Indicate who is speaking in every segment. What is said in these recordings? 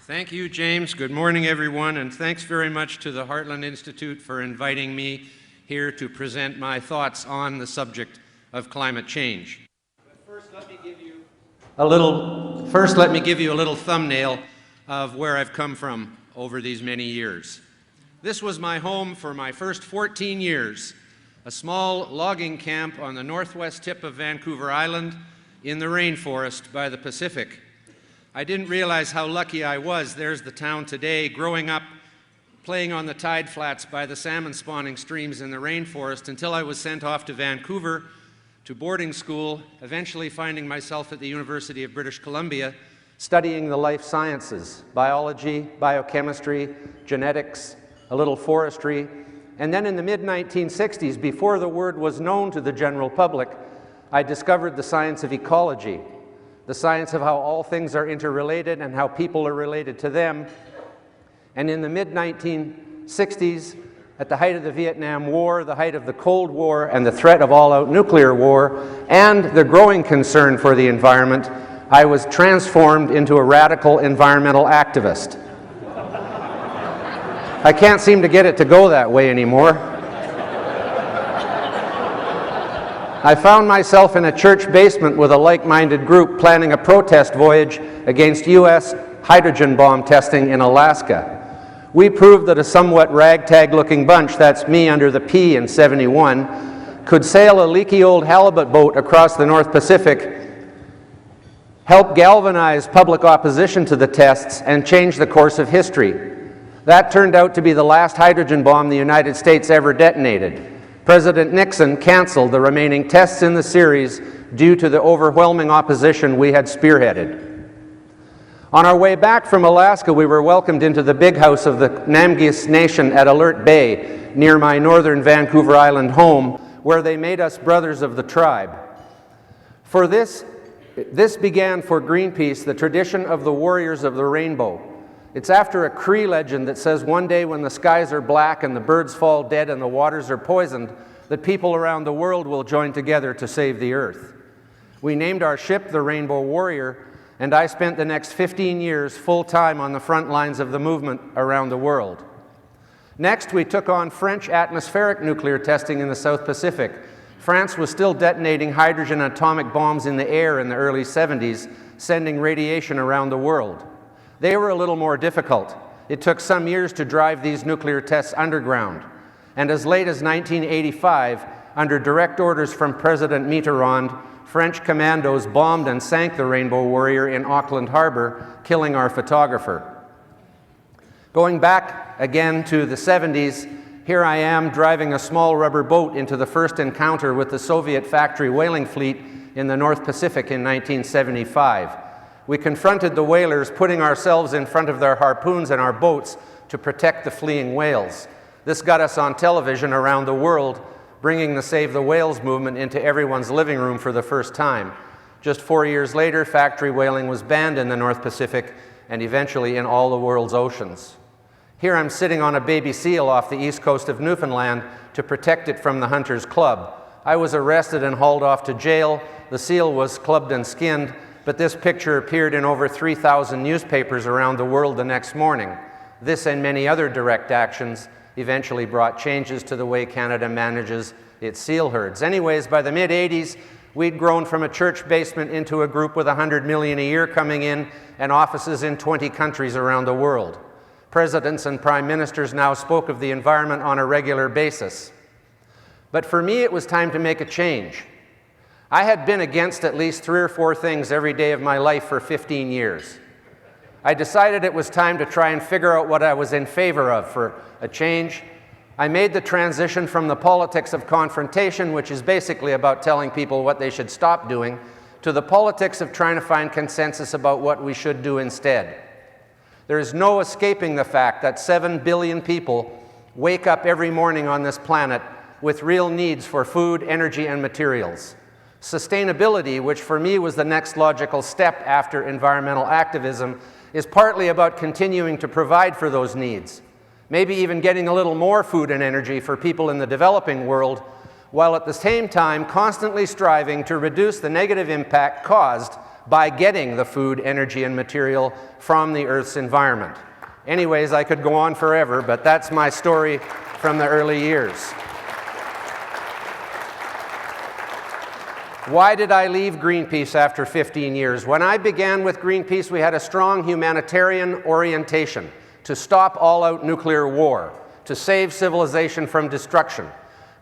Speaker 1: Thank you, James. Good morning, everyone, and thanks very much to the Heartland Institute for inviting me here to present my thoughts on the subject of climate change. But first, let me give you a little thumbnail of where I've come from over these many years. This was my home for my first 14 years, a small logging camp on the northwest tip of Vancouver Island in the rainforest by the Pacific. I didn't realize how lucky I was. There's the town today, growing up, playing on the tide flats by the salmon spawning streams in the rainforest until I was sent off to Vancouver to boarding school, eventually finding myself at the University of British Columbia studying the life sciences, biology, biochemistry, genetics, a little forestry. And then in the mid-1960s, before the word was known to the general public, I discovered the science of ecology, the science of how all things are interrelated and how people are related to them. And in the mid-1960s, at the height of the Vietnam War, the height of the Cold War, and the threat of all-out nuclear war, and the growing concern for the environment, I was transformed into a radical environmental activist. I can't seem to get it to go that way anymore. I found myself in a church basement with a like-minded group planning a protest voyage against U.S. hydrogen bomb testing in Alaska. We proved that a somewhat ragtag-looking bunch, that's me under the P in '71, could sail a leaky old halibut boat across the North Pacific, help galvanize public opposition to the tests, and change the course of history. That turned out to be the last hydrogen bomb the United States ever detonated. President Nixon canceled the remaining tests in the series due to the overwhelming opposition we had spearheaded. On our way back from Alaska, we were welcomed into the big house of the Namgis Nation at Alert Bay, near my northern Vancouver Island home, where they made us brothers of the tribe. For this began for Greenpeace the tradition of the warriors of the rainbow. It's after a Cree legend that says one day when the skies are black and the birds fall dead and the waters are poisoned, that people around the world will join together to save the earth. We named our ship the Rainbow Warrior, and I spent the next 15 years full-time on the front lines of the movement around the world. Next, we took on French atmospheric nuclear testing in the South Pacific. France was still detonating hydrogen and atomic bombs in the air in the early 70s, sending radiation around the world. They were a little more difficult. It took some years to drive these nuclear tests underground. And as late as 1985, under direct orders from President Mitterrand, French commandos bombed and sank the Rainbow Warrior in Auckland Harbor, killing our photographer. Going back again to the 70s, here I am driving a small rubber boat into the first encounter with the Soviet factory whaling fleet in the North Pacific in 1975. We confronted the whalers, putting ourselves in front of their harpoons and our boats to protect the fleeing whales. This got us on television around the world, bringing the Save the Whales movement into everyone's living room for the first time. Just 4 years later, factory whaling was banned in the North Pacific and eventually in all the world's oceans. Here I'm sitting on a baby seal off the east coast of Newfoundland to protect it from the Hunters Club. I was arrested and hauled off to jail. The seal was clubbed and skinned, but this picture appeared in over 3,000 newspapers around the world the next morning. This and many other direct actions eventually brought changes to the way Canada manages its seal herds. Anyways, by the mid-'80s, we'd grown from a church basement into a group with $100 million a year coming in and offices in 20 countries around the world. Presidents and prime ministers now spoke of the environment on a regular basis. But for me, it was time to make a change. I had been against at least 3 or 4 things every day of my life for 15 years. I decided it was time to try and figure out what I was in favor of for a change. I made the transition from the politics of confrontation, which is basically about telling people what they should stop doing, to the politics of trying to find consensus about what we should do instead. There is no escaping the fact that 7 billion people wake up every morning on this planet with real needs for food, energy, and materials. Sustainability, which for me was the next logical step after environmental activism, is partly about continuing to provide for those needs, maybe even getting a little more food and energy for people in the developing world, while at the same time constantly striving to reduce the negative impact caused by getting the food, energy, and material from the Earth's environment. Anyways, I could go on forever, but that's my story from the early years. Why did I leave Greenpeace after 15 years? When I began with Greenpeace, we had a strong humanitarian orientation to stop all-out nuclear war, to save civilization from destruction.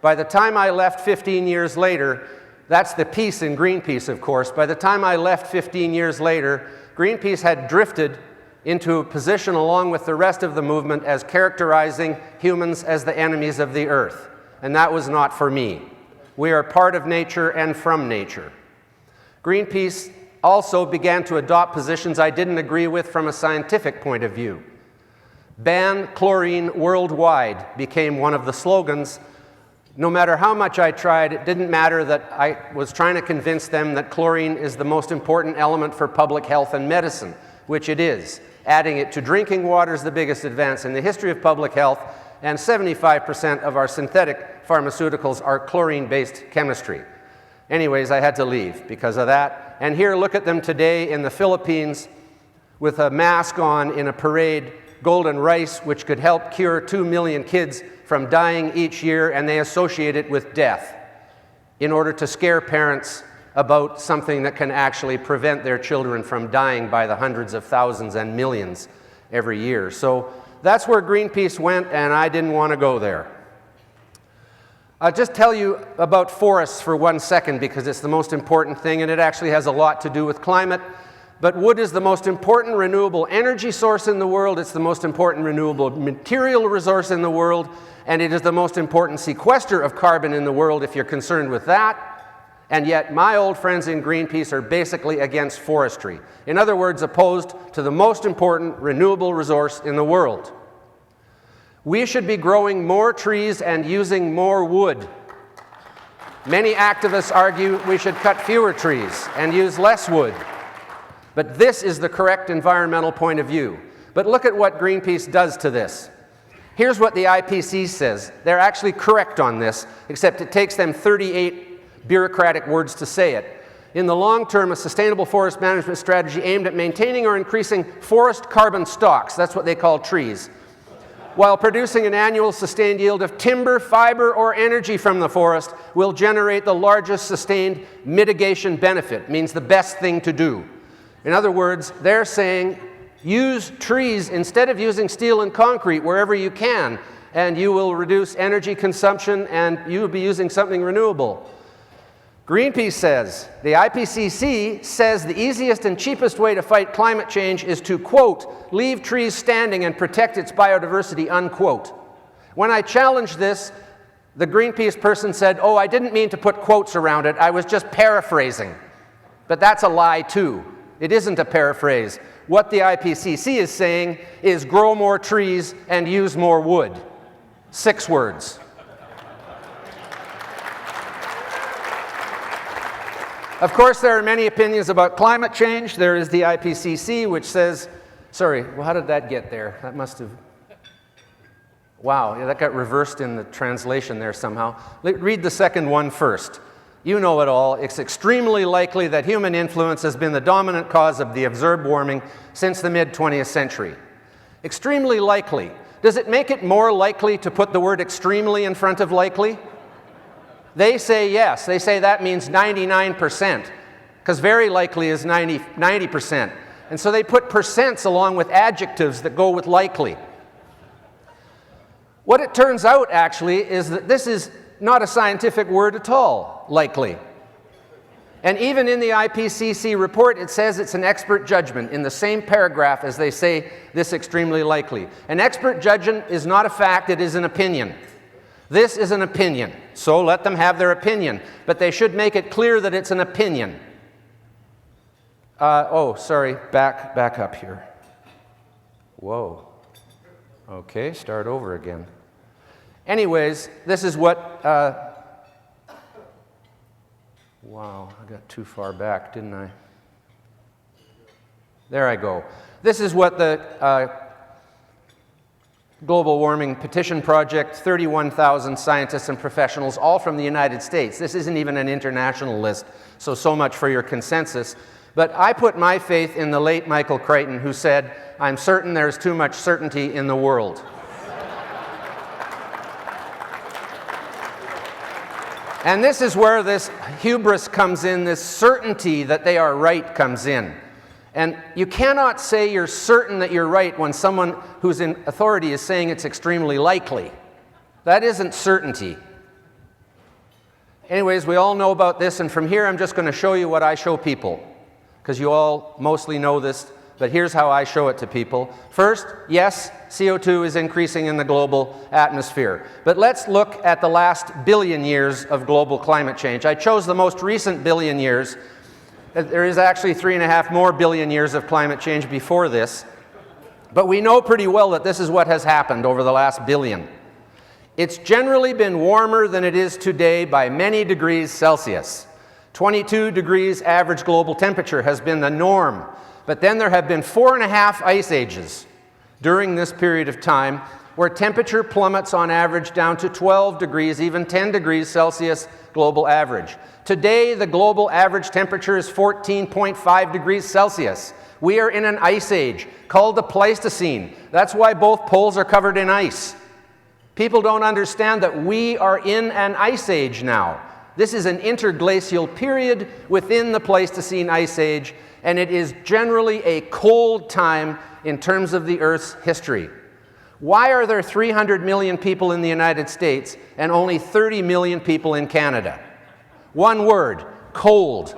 Speaker 1: By the time I left 15 years later, that's the peace in Greenpeace, of course. By the time I left 15 years later, Greenpeace had drifted into a position along with the rest of the movement as characterizing humans as the enemies of the earth. And that was not for me. We are part of nature and from nature. Greenpeace also began to adopt positions I didn't agree with from a scientific point of view. Ban chlorine worldwide became one of the slogans. No matter how much I tried, it didn't matter that I was trying to convince them that chlorine is the most important element for public health and medicine, which it is. Adding it to drinking water is the biggest advance in the history of public health, and 75% of our synthetic pharmaceuticals are chlorine-based chemistry. Anyways, I had to leave because of that. And here, look at them today in the Philippines with a mask on in a parade, golden rice, which could help cure 2 million kids from dying each year, and they associate it with death in order to scare parents about something that can actually prevent their children from dying by the hundreds of thousands and millions every year. So that's where Greenpeace went, and I didn't want to go there. I'll just tell you about forests for 1 second because it's the most important thing, and it actually has a lot to do with climate. But wood is the most important renewable energy source in the world, it's the most important renewable material resource in the world, and it is the most important sequester of carbon in the world if you're concerned with that. And yet my old friends in Greenpeace are basically against forestry. In other words, opposed to the most important renewable resource in the world. We should be growing more trees and using more wood. Many activists argue we should cut fewer trees and use less wood. But this is the correct environmental point of view. But look at what Greenpeace does to this. Here's what the IPCC says. They're actually correct on this, except it takes them 38 bureaucratic words to say it. In the long term, a sustainable forest management strategy aimed at maintaining or increasing forest carbon stocks, that's what they call trees, while producing an annual sustained yield of timber, fiber, or energy from the forest will generate the largest sustained mitigation benefit, means the best thing to do. In other words, they're saying use trees instead of using steel and concrete wherever you can, and you will reduce energy consumption and you will be using something renewable. Greenpeace says, the IPCC says the easiest and cheapest way to fight climate change is to, quote, leave trees standing and protect its biodiversity, unquote. When I challenged this, the Greenpeace person said, oh, I didn't mean to put quotes around it, I was just paraphrasing. But that's a lie too. It isn't a paraphrase. What the IPCC is saying is grow more trees and use more wood. 6 words. Of course, there are many opinions about climate change. There is the IPCC, which says, sorry, well, how did that get there? That must have, wow, yeah, that got reversed in the translation there somehow. Read the second one first. You know it all. It's extremely likely that human influence has been the dominant cause of the observed warming since the mid-20th century. Extremely likely. Does it make it more likely to put the word extremely in front of likely? They say yes. They say that means 99%, because very likely is 90%. And so they put percents along with adjectives that go with likely. What it turns out, actually, is that this is not a scientific word at all, likely. And even in the IPCC report, it says it's an expert judgment in the same paragraph as they say this extremely likely. An expert judgment is not a fact, it is an opinion. This is an opinion, so let them have their opinion, but they should make it clear that it's an opinion. Oh, sorry, back up here. Whoa. Okay, start over again. Anyways, this is what, wow, I got too far back, didn't I? There I go. This is what the Global Warming Petition Project, 31,000 scientists and professionals, all from the United States. This isn't even an international list, so much for your consensus. But I put my faith in the late Michael Crichton, who said, "I'm certain there's too much certainty in the world." And this is where this hubris comes in, this certainty that they are right comes in. And you cannot say you're certain that you're right when someone who's in authority is saying it's extremely likely. That isn't certainty. Anyways, we all know about this, and from here I'm just going to show you what I show people, because you all mostly know this, but here's how I show it to people. First, yes, CO2 is increasing in the global atmosphere. But let's look at the last billion years of global climate change. I chose the most recent billion years. There is actually 3.5 more billion years of climate change before this. But we know pretty well that this is what has happened over the last billion. It's generally been warmer than it is today by many degrees Celsius. 22 degrees average global temperature has been the norm. But then there have been 4.5 ice ages during this period of time where temperature plummets on average down to 12 degrees, even 10 degrees Celsius global average. Today, the global average temperature is 14.5 degrees Celsius. We are in an ice age called the Pleistocene. That's why both poles are covered in ice. People don't understand that we are in an ice age now. This is an interglacial period within the Pleistocene ice age, and it is generally a cold time in terms of the Earth's history. Why are there 300 million people in the United States and only 30 million people in Canada? One word: cold.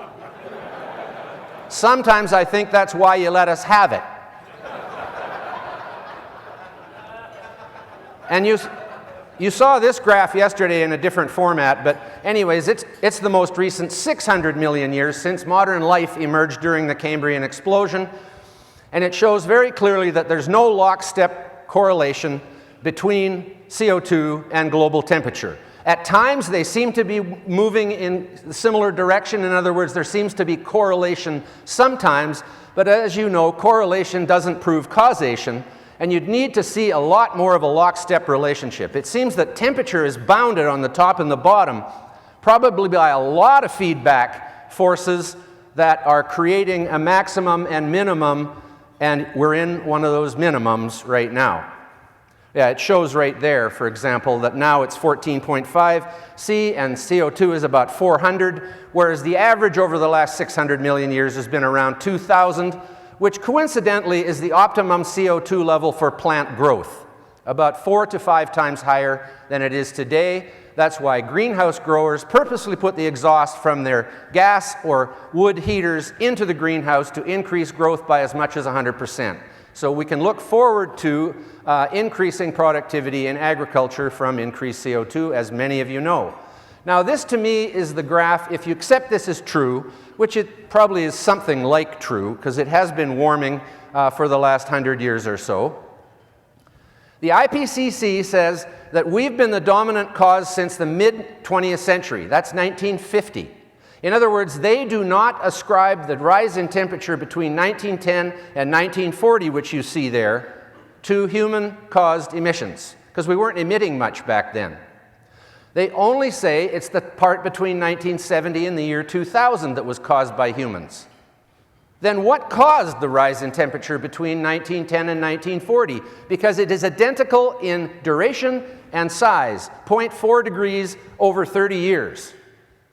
Speaker 1: Sometimes I think that's why you let us have it. And you saw this graph yesterday in a different format, but anyways, it's the most recent 600 million years since modern life emerged during the Cambrian explosion, and it shows very clearly that there's no lockstep correlation between CO2 and global temperature. At times, they seem to be moving in a similar direction. In other words, there seems to be correlation sometimes, but as you know, correlation doesn't prove causation, and you'd need to see a lot more of a lockstep relationship. It seems that temperature is bounded on the top and the bottom, probably by a lot of feedback forces that are creating a maximum and minimum, and we're in one of those minimums right now. Yeah, it shows right there, for example, that now it's 14.5 C and CO2 is about 400, whereas the average over the last 600 million years has been around 2,000, which coincidentally is the optimum CO2 level for plant growth, about 4 to 5 times higher than it is today. That's why greenhouse growers purposely put the exhaust from their gas or wood heaters into the greenhouse to increase growth by as much as 100%. So we can look forward to increasing productivity in agriculture from increased CO2, as many of you know. Now, this to me is the graph, if you accept this as true, which it probably is something like true, because it has been warming for the last 100 years or so. The IPCC says that we've been the dominant cause since the mid-20th century. That's 1950. In other words, they do not ascribe the rise in temperature between 1910 and 1940, which you see there, to human-caused emissions, because we weren't emitting much back then. They only say it's the part between 1970 and the year 2000 that was caused by humans. Then what caused the rise in temperature between 1910 and 1940? Because it is identical in duration and size, 0.4 degrees over 30 years.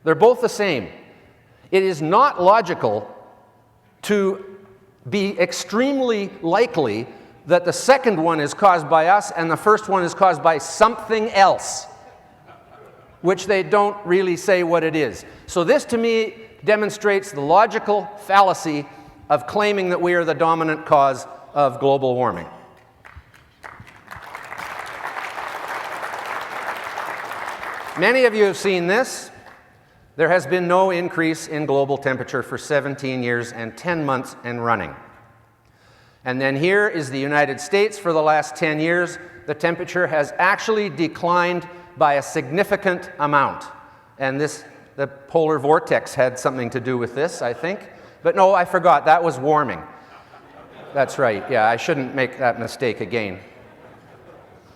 Speaker 1: They're both the same. It is not logical to be extremely likely that the second one is caused by us and the first one is caused by something else, which they don't really say what it is. So this, to me, demonstrates the logical fallacy of claiming that we are the dominant cause of global warming. Many of you have seen this. There has been no increase in global temperature for 17 years and 10 months and running. And then here is the United States for the last 10 years. The temperature has actually declined by a significant amount. And the polar vortex had something to do with this, I think. But no, I forgot, that was warming. That's right, yeah, I shouldn't make that mistake again.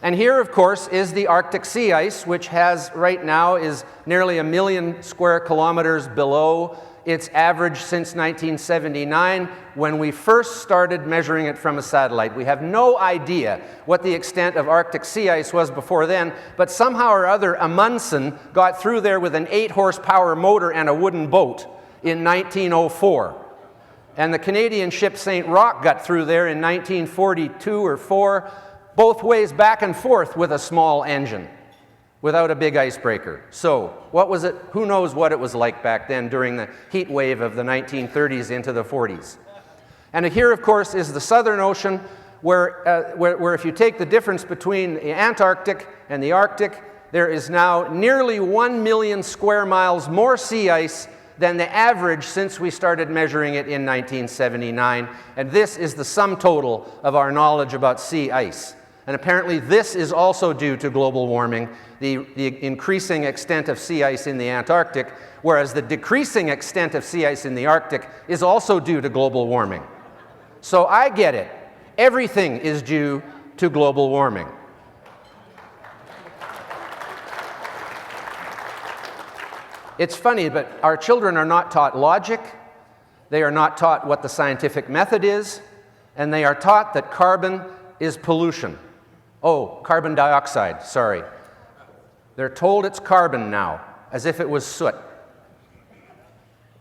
Speaker 1: And here, of course, is the Arctic sea ice, which right now is nearly 1 million square kilometers below its average since 1979, when we first started measuring it from a satellite. We have no idea what the extent of Arctic sea ice was before then, but somehow or other Amundsen got through there with an 8-horsepower motor and a wooden boat in 1904. And the Canadian ship St. Roch got through there in 1942 or 4, both ways back and forth with a small engine, without a big icebreaker. So, what was it? Who knows what it was like back then during the heat wave of the 1930s into the 40s. And here, of course, is the Southern Ocean, where if you take the difference between the Antarctic and the Arctic, there is now nearly 1 million square miles more sea ice than the average since we started measuring it in 1979. And this is the sum total of our knowledge about sea ice. And apparently this is also due to global warming, the increasing extent of sea ice in the Antarctic, whereas the decreasing extent of sea ice in the Arctic is also due to global warming. So I get it. Everything is due to global warming. It's funny, but our children are not taught logic, they are not taught what the scientific method is, and they are taught that carbon is pollution. Oh, carbon dioxide, sorry. They're told it's carbon now, as if it was soot.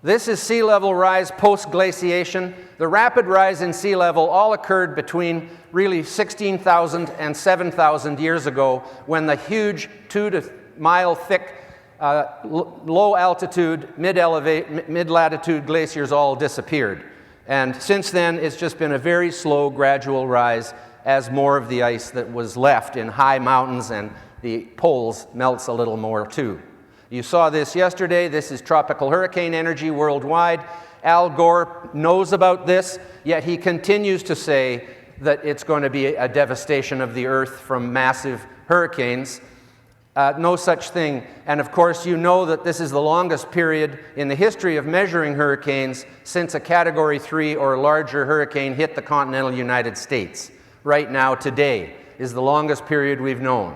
Speaker 1: This is sea level rise post-glaciation. The rapid rise in sea level all occurred between really 16,000 and 7,000 years ago, when the huge 2-mile thick low-altitude, mid-latitude glaciers all disappeared. And since then, it's just been a very slow, gradual rise as more of the ice that was left in high mountains and the poles melts a little more too. You saw this yesterday. This is tropical hurricane energy worldwide. Al Gore knows about this, yet he continues to say that it's going to be a devastation of the earth from massive hurricanes. No such thing. And of course, you know that this is the longest period in the history of measuring hurricanes since a Category 3 or larger hurricane hit the continental United States. Right now, today, is the longest period we've known.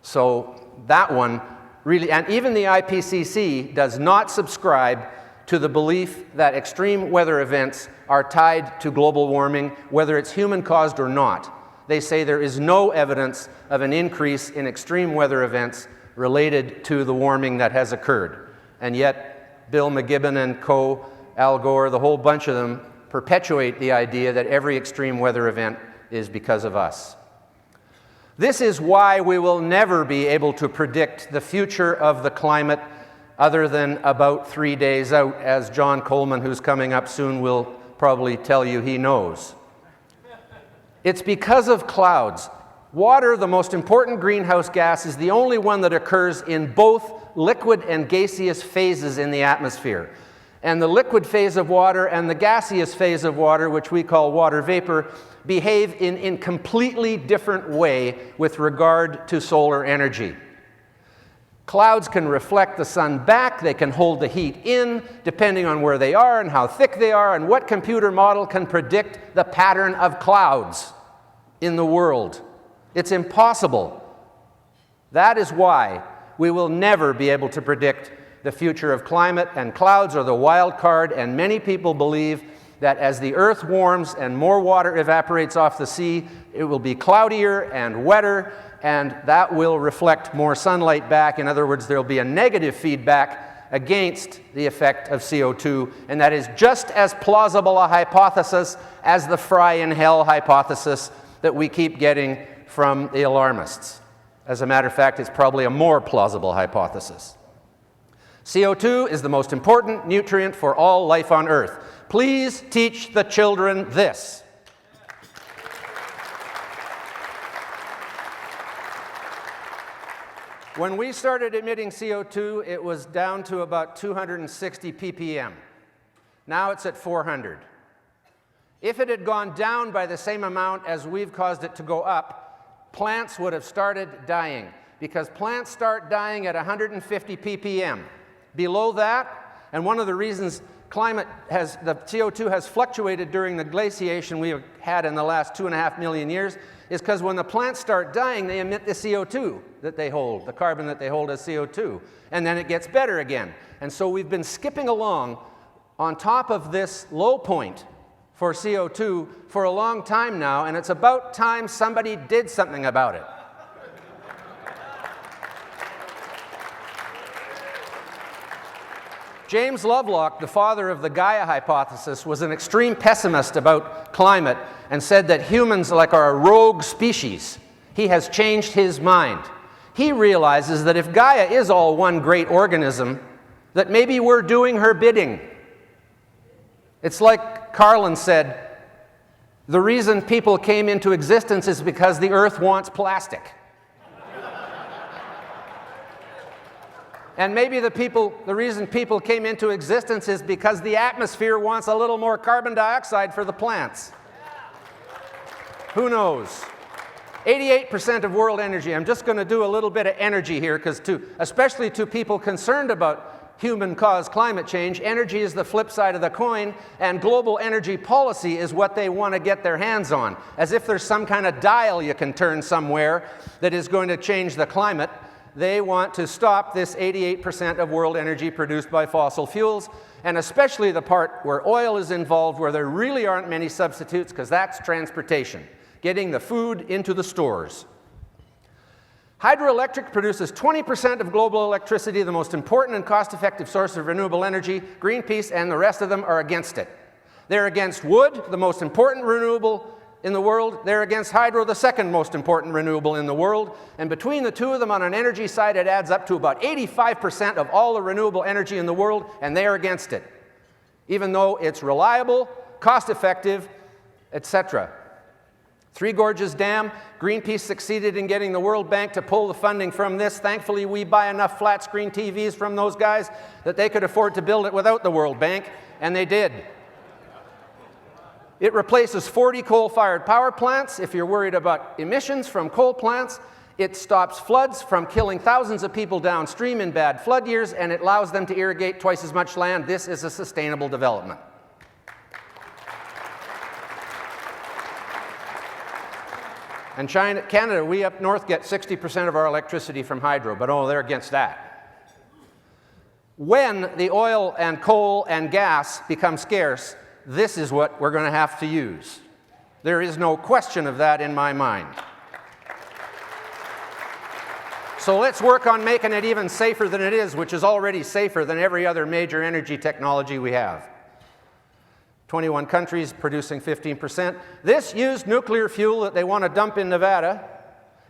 Speaker 1: So that one really, and even the IPCC does not subscribe to the belief that extreme weather events are tied to global warming, whether it's human-caused or not. They say there is no evidence of an increase in extreme weather events related to the warming that has occurred. And yet, Bill McGibbon and co., Al Gore, the whole bunch of them, perpetuate the idea that every extreme weather event is because of us. This is why we will never be able to predict the future of the climate other than about 3 days out, as John Coleman, who's coming up soon, will probably tell you he knows. It's because of clouds. Water, the most important greenhouse gas, is the only one that occurs in both liquid and gaseous phases in the atmosphere. And the liquid phase of water and the gaseous phase of water, which we call water vapor, behave in completely different way with regard to solar energy. Clouds can reflect the sun back, they can hold the heat in, depending on where they are and how thick they are, and what computer model can predict the pattern of clouds in the world? It's impossible. That is why we will never be able to predict the future of climate, and clouds are the wild card, and many people believe that as the earth warms and more water evaporates off the sea, it will be cloudier and wetter, and that will reflect more sunlight back. In other words, there will be a negative feedback against the effect of CO2, and that is just as plausible a hypothesis as the fry in hell hypothesis that we keep getting from the alarmists. As a matter of fact, it's probably a more plausible hypothesis. CO2 is the most important nutrient for all life on Earth. Please teach the children this. When we started emitting CO2, it was down to about 260 ppm. Now it's at 400. If it had gone down by the same amount as we've caused it to go up, plants would have started dying, because plants start dying at 150 ppm. Below that, and one of the reasons the CO2 has fluctuated during the glaciation we have had in the last 2.5 million years, is because when the plants start dying, they emit the CO2 that they hold, the carbon that they hold as CO2, and then it gets better again. And so we've been skipping along on top of this low point for CO2 for a long time now, and it's about time somebody did something about it. James Lovelock, the father of the Gaia hypothesis, was an extreme pessimist about climate and said that humans are a rogue species. He has changed his mind. He realizes that if Gaia is all one great organism, that maybe we're doing her bidding. It's like Carlin said, the reason people came into existence is because the Earth wants plastic. And maybe the reason people came into existence is because the atmosphere wants a little more carbon dioxide for the plants. Who knows? 88% of world energy. I'm just going to do a little bit of energy here, because especially to people concerned about human-caused climate change, energy is the flip side of the coin, and global energy policy is what they want to get their hands on, as if there's some kind of dial you can turn somewhere that is going to change the climate. They want to stop this 88% of world energy produced by fossil fuels, and especially the part where oil is involved, where there really aren't many substitutes, because that's transportation, getting the food into the stores. Hydroelectric produces 20% of global electricity, the most important and cost-effective source of renewable energy. Greenpeace and the rest of them are against it. They're against wood, the most important renewable in the world. They're against hydro, the second most important renewable in the world. And between the two of them on an energy side, it adds up to about 85% of all the renewable energy in the world, and they are against it, even though it's reliable, cost-effective, etc. Three Gorges Dam, Greenpeace succeeded in getting the World Bank to pull the funding from this. Thankfully, we buy enough flat-screen TVs from those guys that they could afford to build it without the World Bank, and they did. It replaces 40 coal-fired power plants. If you're worried about emissions from coal plants, it stops floods from killing thousands of people downstream in bad flood years, and it allows them to irrigate twice as much land. This is a sustainable development. And Canada, we up north get 60% of our electricity from hydro, but they're against that. When the oil and coal and gas become scarce, this is what we're going to have to use. There is no question of that in my mind. So let's work on making it even safer than it is, which is already safer than every other major energy technology we have. 21 countries producing 15%. This used nuclear fuel that they want to dump in Nevada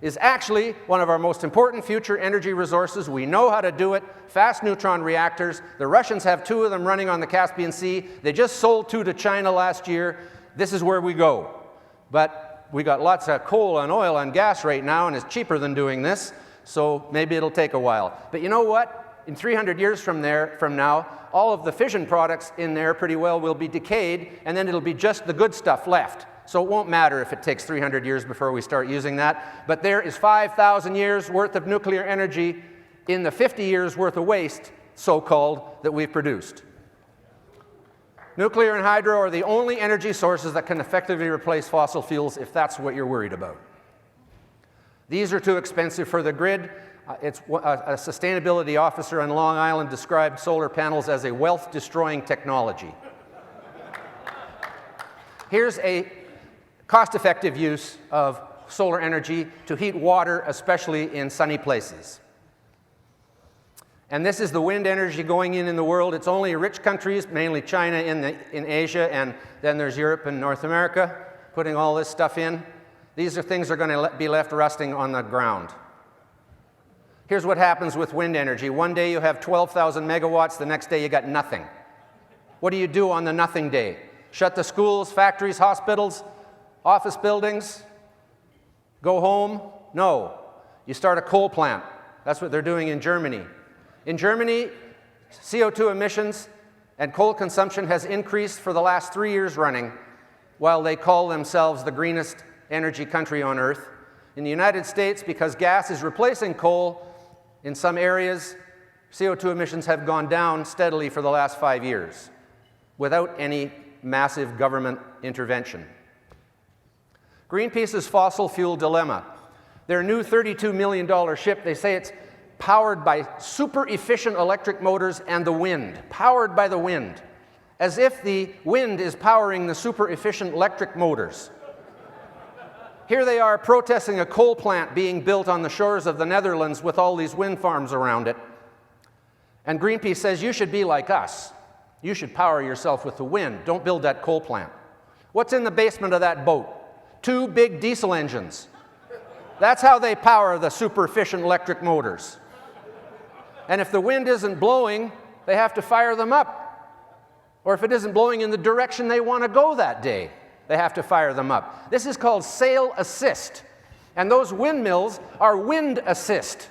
Speaker 1: is actually one of our most important future energy resources. We know how to do it. Fast neutron reactors. The Russians have 2 of them running on the Caspian Sea. They just sold 2 to China last year. This is where we go. But we got lots of coal and oil and gas right now, and it's cheaper than doing this, so maybe it'll take a while. But you know what? In 300 years from now, all of the fission products in there pretty well will be decayed, and then it'll be just the good stuff left. So it won't matter if it takes 300 years before we start using that. But there is 5,000 years worth of nuclear energy in the 50 years worth of waste, so-called, that we've produced. Nuclear and hydro are the only energy sources that can effectively replace fossil fuels, if that's what you're worried about. These are too expensive for the grid. A sustainability officer on Long Island described solar panels as a wealth-destroying technology. Here's a cost-effective use of solar energy to heat water, especially in sunny places. And this is the wind energy going in the world. It's only rich countries, mainly China in Asia, and then there's Europe and North America, putting all this stuff in. These are things that are going to be left rusting on the ground. Here's what happens with wind energy. One day you have 12,000 megawatts, the next day you got nothing. What do you do on the nothing day? Shut the schools, factories, hospitals, office buildings? Go home? No. You start a coal plant. That's what they're doing in Germany. In Germany, CO2 emissions and coal consumption has increased for the last 3 years running, while they call themselves the greenest energy country on earth. In the United States, because gas is replacing coal, in some areas, CO2 emissions have gone down steadily for the last 5 years, without any massive government intervention. Greenpeace's fossil fuel dilemma. Their new $32 million ship, they say it's powered by super efficient electric motors and the wind, powered by the wind. as if the wind is powering the super efficient electric motors. Here they are protesting a coal plant being built on the shores of the Netherlands with all these wind farms around it. And Greenpeace says, you should be like us. You should power yourself with the wind. Don't build that coal plant. What's in the basement of that boat? 2 big diesel engines. That's how they power the super efficient electric motors. And if the wind isn't blowing, they have to fire them up. Or if it isn't blowing in the direction they want to go that day, they have to fire them up. This is called sail assist. And those windmills are wind assist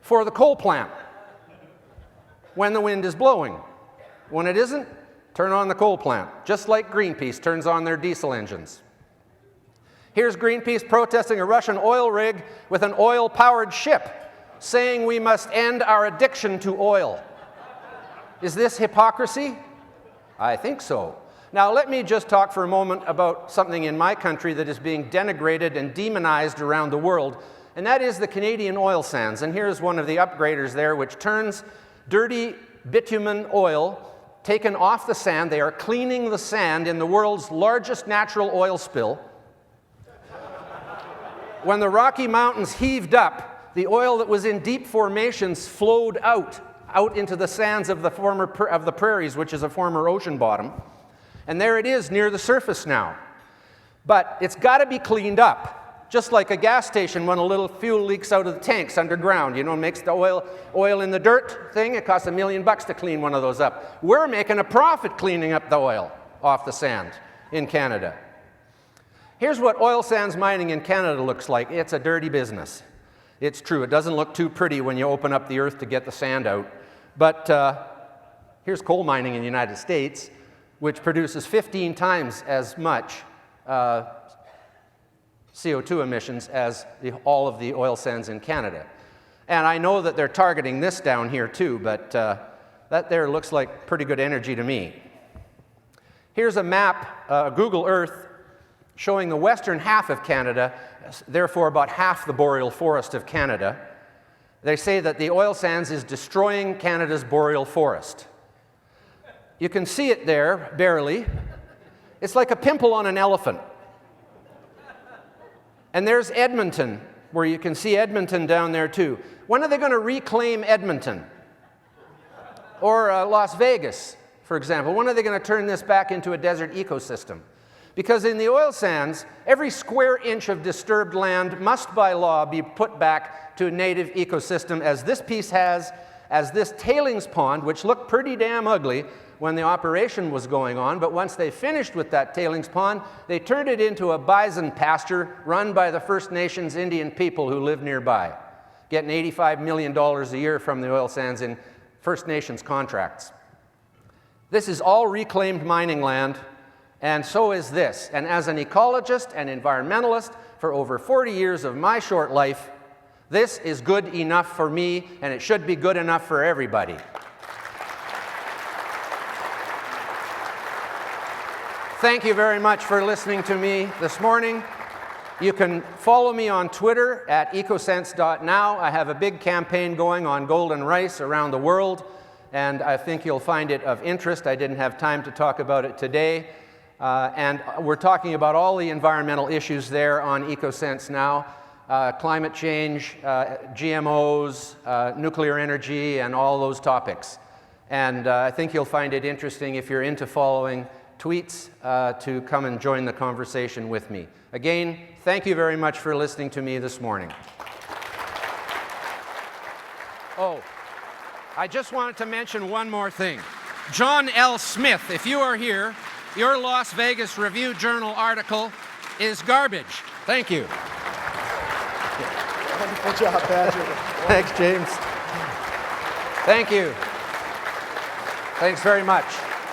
Speaker 1: for the coal plant when the wind is blowing. When it isn't, turn on the coal plant, just like Greenpeace turns on their diesel engines. Here's Greenpeace protesting a Russian oil rig with an oil-powered ship, saying we must end our addiction to oil. Is this hypocrisy? I think so. Now, let me just talk for a moment about something in my country that is being denigrated and demonized around the world, and that is the Canadian oil sands. And here's one of the upgraders there, which turns dirty bitumen oil taken off the sand. They are cleaning the sand in the world's largest natural oil spill. When the Rocky Mountains heaved up, the oil that was in deep formations flowed out into the sands of the prairies, which is a former ocean bottom. And there it is near the surface now. But it's got to be cleaned up, just like a gas station when a little fuel leaks out of the tanks underground. You know, makes the oil in the dirt thing. It costs $1 million to clean one of those up. We're making a profit cleaning up the oil off the sand in Canada. Here's what oil sands mining in Canada looks like. It's a dirty business. It's true. It doesn't look too pretty when you open up the earth to get the sand out. But here's coal mining in the United States, which produces 15 times as much CO2 emissions as all of the oil sands in Canada. And I know that they're targeting this down here too, but that there looks like pretty good energy to me. Here's a map, Google Earth, showing the western half of Canada, therefore about half the boreal forest of Canada. They say that the oil sands is destroying Canada's boreal forest. You can see it there, barely. It's like a pimple on an elephant. And there's Edmonton, where you can see Edmonton down there too. When are they going to reclaim Edmonton? Or Las Vegas, for example. When are they going to turn this back into a desert ecosystem? Because in the oil sands, every square inch of disturbed land must by law be put back to a native ecosystem, as this piece has, as this tailings pond, which looked pretty damn ugly when the operation was going on, but once they finished with that tailings pond, they turned it into a bison pasture run by the First Nations Indian people who live nearby, getting $85 million a year from the oil sands in First Nations contracts. This is all reclaimed mining land, and so is this. And as an ecologist and environmentalist for over 40 years of my short life, this is good enough for me, and it should be good enough for everybody. Thank you very much for listening to me this morning. You can follow me on Twitter at ecosense.now. I have a big campaign going on golden rice around the world, and I think you'll find it of interest. I didn't have time to talk about it today. And we're talking about all the environmental issues there on EcoSense now. Climate change, GMOs, nuclear energy, and all those topics. And I think you'll find it interesting if you're into following tweets to come and join the conversation with me. Again, thank you very much for listening to me this morning. Oh, I just wanted to mention one more thing. John L. Smith, if you are here, your Las Vegas Review-Journal article is garbage. Thank you.
Speaker 2: Good job, Patrick.
Speaker 1: Thanks, James. Thank you. Thanks very much.